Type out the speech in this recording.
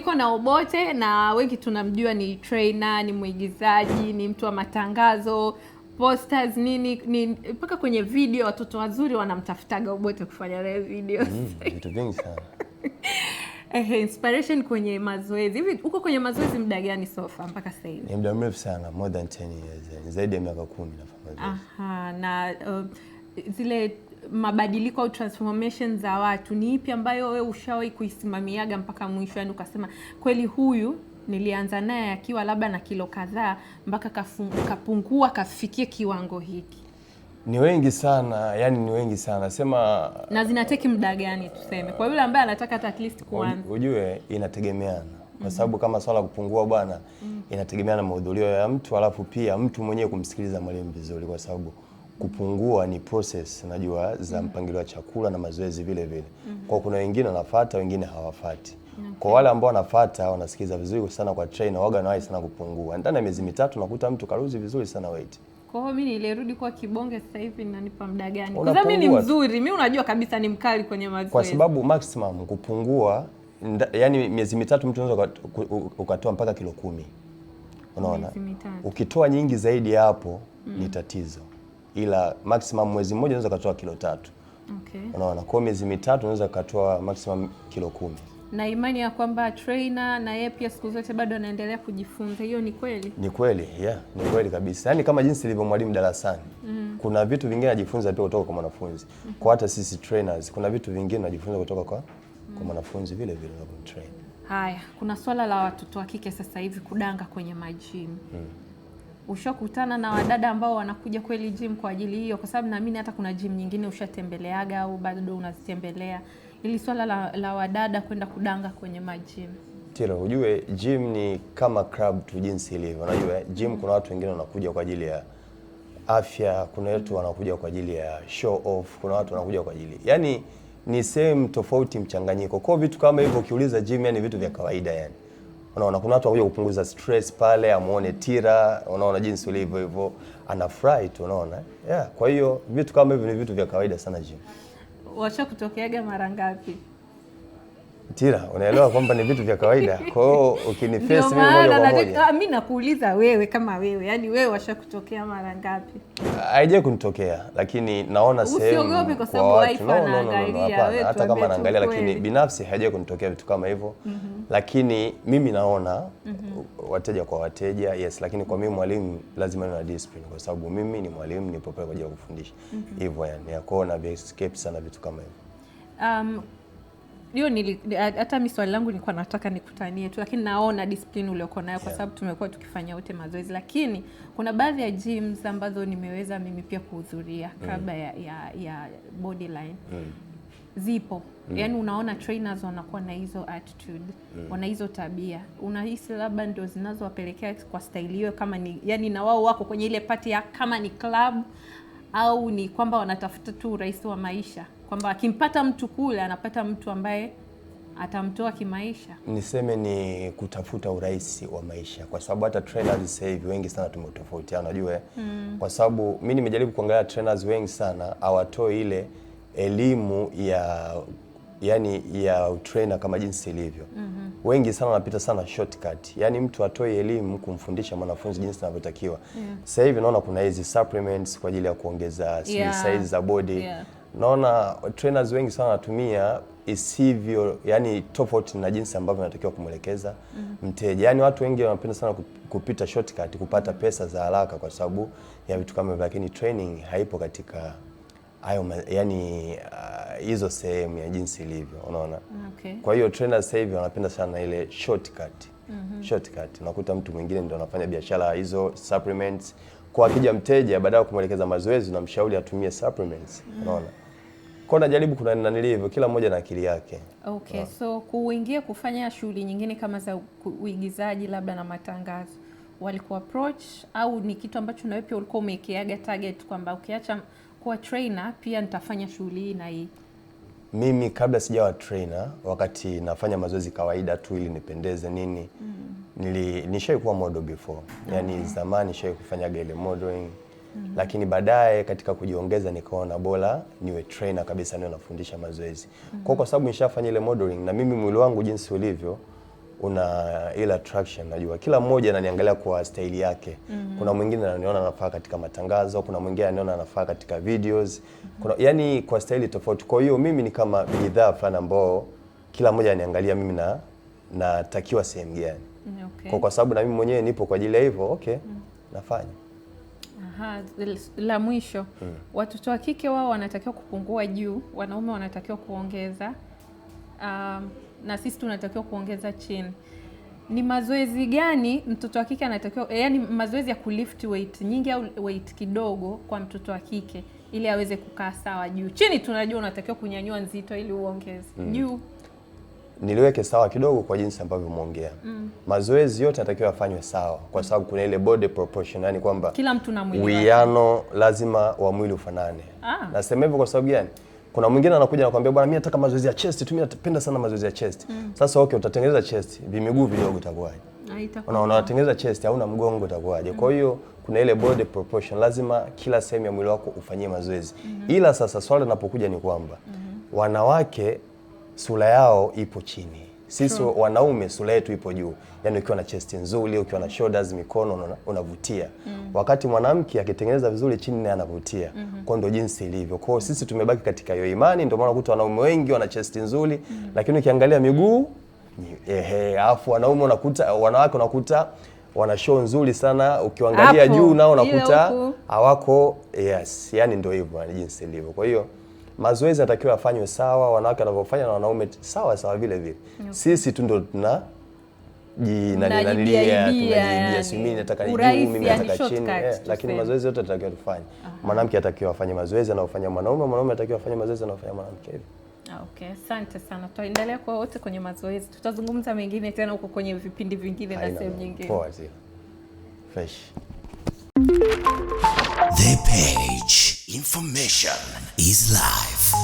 niko na Obote na wengi tunamjua ni trainer, ni mwigizaji, ni mtu wa matangazo, posters nini mpaka kwenye video watoto wazuri wanamtafutaga Obote kufanya naye videos. Vitu vingi sana. Inspiration kwenye mazoezi. Hivi uko kwenye mazoezi muda gani sofa mpaka sasa hivi? Ni muda mrefu sana, more than 10 years. Zaidi ya miaka 10 nafanya mazoezi. Na zile mabadiliko au transformation za watu ni ipi ambayo wewe ushawahi kuisimamiaga mpaka mwisho, yani ukasema kweli huyu nilianza naye akiwa labda na kilo kadhaa mpaka kapungua kafikie kiwango hiki? Ni wengi sana, yani ni wengi sana. Sema na zinateki muda gani tuseme kwa yule ambaye anataka at least kuanza? Ujue inategemeana. Kwa sababu kama swala kupungua bwana, inategemeana na mahudhurio ya mtu, alafu pia mtu mwenyewe kumsikiliza mwalimu vizuri, kwa sababu kupungua ni process najua za mpangilio wa chakula na mazoezi vile vile. Kwa kuna wengine wanafuata, wengine hawafuati. Kwa wale ambao wanafuata wanasikiliza vizuri sana kwa trainer, waga nawahi sana kupungua. Ndani ya miezi mitatu nakuta mtu karuzi vizuri sana weight. Kwa hiyo mimi nilirudi kwa kibonge sasa hivi nanipa muda gani? Kwa sababu mimi ni mzuri, mimi unajua kabisa ni mkali kwenye mazoezi. Kwa sababu maximum kupungua yani miezi mitatu mtu unaweza ukatoa mpaka kilo 10. Unaona? Ukitoa nyingi zaidi hapo ni tatizo. Ila maximum mwezi mmoja unaweza kutoa kilo 3. Okay. Unaona? Kwa miezi mitatu unaweza kutoa maximum kilo 10. Na imani ya kwamba trainer na yeye pia siku zote bado anaendelea kujifunza. Hiyo ni kweli? Ni kweli, ni kweli kabisa. Yaani kama jinsi ilivyo mwalimu darasani. Kuna vitu vingine anajifunza pia kutoka kwa mwanafunzi. Kwa hata sisi trainers kuna vitu vingine tunajifunza kutoka kwa mwanafunzi vile vile na kumtrain. Haya, kuna swala la watoto wa kike sasa hivi kudanga kwenye magym. Ushakutana na wadada ambao wanakuja kweli gym kwa ajili hiyo? Kwa sababu naamini hata kuna gym nyingine ushatembeleaga au bado unazitembelea. Ili swala la wadada kwenda kudanga kwenye magym. Tilo, ujue gym ni kama club tu jinsi ilivyo. Unajua gym kuna watu wengine wanakuja kwa ajili ya afya, kuna watu wanakuja kwa ajili ya show off, kuna watu wanakuja kwa ajili. Yaani ni same tofauti mchanganyiko. Kwa vitu kama hivyo ukiuliza gym yani vitu vya kawaida yani. Unaona kuna watu wanakuja kupunguza stress pale, amuone Tira, unaona jinsi ulivyo hivyo, anafurahi tu unaona. Kwa hiyo vitu kama hivyo ni vitu vya kawaida sana gym. Wacha kutokeaga mara ngapi? Tira, unaelewa kwamba ni vitu vya kawaida. Kwa hiyo ukiniface mimi moja kwa moja. Mimi nakuuliza wewe kama wewe, yani wewe washakutokea mara ngapi? Haijawahi kunitokea, lakini naona sehemu. Usiogope kwa sababu wife anaangalia. Wewe hata kama anaangalia, lakini binafsi haijawahi kunitokea vitu kama hivyo. Lakini mimi naona wateja kwa wateja, yes, lakini kwa mimi mwalimu lazima niwe na discipline kwa sababu mimi ni mwalimu, nipo pale kwa ajili ya kufundisha. Hivyo yani, ya kuona escape sana vitu kama hivyo. Hiyo hata mimi swali langu nilikuwa nataka nikutanie tu, lakini naona discipline uliokuwa nayo kwa sababu tumekuwa tukifanya wote mazoezi, lakini kuna baadhi ya gyms ambazo nimeweza mimi pia kuhudhuria kabla ya Bodyline. Zipo. Yaani unaona trainers wanakuwa na hizo attitude, wana hizo tabia. Unahisi labda ndio zinazowapelekea kwa style hiyo kama ni yani na wao wako kwenye ile party ya kama ni club au ni kwamba wanatafuta tu urahisi wa maisha? Kwamba akimpata mtu kule anapata mtu ambaye atamtoa kimaisha. Niseme ni kutafuta urahisi wa maisha kwa sababu hata trainers sasa hivi wengi sana tumetofautiana unajua. Kwa sababu mimi nimejaribu kuangalia trainers wengi sana hawatoi ile elimu ya trainer kama jinsi ilivyo. Wengi sana wanapita sana shortcut. Yaani mtu atoi elimu kumfundisha mwanafunzi jinsi anavyotakiwa. Sasa hivi naona kuna hizi supplements kwa ajili ya kuongeza size za body. Naona trainers wengi sana wanatumia isivyo yani tofauti na jinsi ambavyo inatakiwa kumwelekeza mteja. Yani watu wengi wanapenda sana kupita shortcut kupata pesa za haraka kwa sababu ya vitu kama hivyo, lakini training haipo katika hayo yani hizo sehemu ya jinsi ilivyo unaona. Kwa hiyo trainers sasa hivi wanapenda sana ile shortcut. Shortcut unakuta mtu mwingine ndio anafanya biashara hizo supplements. Kwa akija mteja baada ya kumwelekeza mazoezi na mshauri atumie supplements unaona. Kwa najaribu kuna nilivyo kila mmoja na akili yake. So kuingia kufanya shughuli nyingine kama za uigizaji labda na matangazo walikuwa approach au ni kitu ambacho na wewe pia ulikuwa umewekeaga target kwamba ukiacha kuwa trainer pia nitafanya shughuli hii na hii? Mimi kabla sijawa trainer, wakati nafanya mazoezi kawaida tu ili nipendeze nini, nishawahi kuwa model before. Yaani zamani nishawahi kufanya ile modeling. Lakini baadaye katika kujiongeza nikaona bora niwe trainer kabisa, niwe nafundisha mazoezi. Kwa sababu nishafanya ile modeling na mimi mwili wangu jinsi ulivyo una ile attraction. Najua kila mmoja ananiangalia kwa staili yake. Kuna mwingine ananiona anafaa katika matangazo, kuna mwingine ananiona anafaa katika videos. Kuna yani kwa staili tofauti. Kwa hiyo mimi ni kama bidhaa fulani ambao kila mmoja ananiangalia mimi na natakiwa sehemu gani. Okay. Kwa sababu na mimi mwenyewe nipo kwa ajili ya hivyo, okay, nafanya. Aha, la mwisho. Watoto wa kike wao wanatakiwa kupungua juu, wanaume wanatakiwa kuongeza. Na sisi tunatakiwa kuongeza chini. Ni mazoezi gani mtoto wa kike anatakiwa, yani mazoezi ya kulift weight nyingi au weight kidogo kwa mtoto wa kike ili aweze kukaa sawa juu? Chini tunajua unatakiwa kunyanyua nzito ili uongeze. Juu niliweke sawa kidogo kwa jinsi ambavyo umeongea. Mazoezi yote yanatakiwa afanywe sawa kwa sababu kuna ile body proportion, yani kwamba kila mtu na mwili wake. Uwiano lazima wa mwili ufanane. Nasema hivyo kwa sababu gani? Kuna mwingine anakuja anakuambia bwana, mimi nataka mazoezi ya chest tu, mimi napenda sana mazoezi ya chest. Sasa okay, utatengeneza chest, vimiguu vidogo itakuwaje? Unatengeneza chest hauna mgongo itakuwaje? Kwa hiyo kuna ile body proportion, lazima kila sehemu ya mwili wako ufanyie mazoezi. Ila sasa swali linapokuja ni kwamba wanawake sura yao ipo chini. Sisi wanaume sura yetu ipo juu. Yaani ukiwa na chest nzuri, ukiwa na shoulders, mikono unavutia. Wakati mwanamke akitengeneza vizuri chini naye anavutia. Kwa ndio jinsi ilivyo. Kwa hiyo sisi tumebaki katika hiyo imani, ndio maana unakuta wanaume wengi wana chest nzuri, lakini ukiangalia miguu alafu wanaume wanawake unakuta wana show nzuri sana, ukiangalia juu nao unakuta hawako. Yes, yani ndio hivyo jinsi ilivyo. Kwa hiyo mazoezi yanatakiwa afanywe sawa, wanawake wanavyofanya na wanaume sawa vile vile. Sisi tu ndio tuna tunajibia, mimi nataka ni juu, mimi nataka chini, lakini mazoezi yote yanatakiwa tufanye. Mwanamke anatakiwa afanye mazoezi anayofanya mwanaume, mwanaume anatakiwa afanye mazoezi anayofanya mwanamke hivyo. Okay, asante sana. Tutaendelea kwa wote kwenye mazoezi. Tutazungumza mengine tena huko kwenye vipindi vingine na sehemu nyingine. Poa zile. Fresh. The Page. Information is life.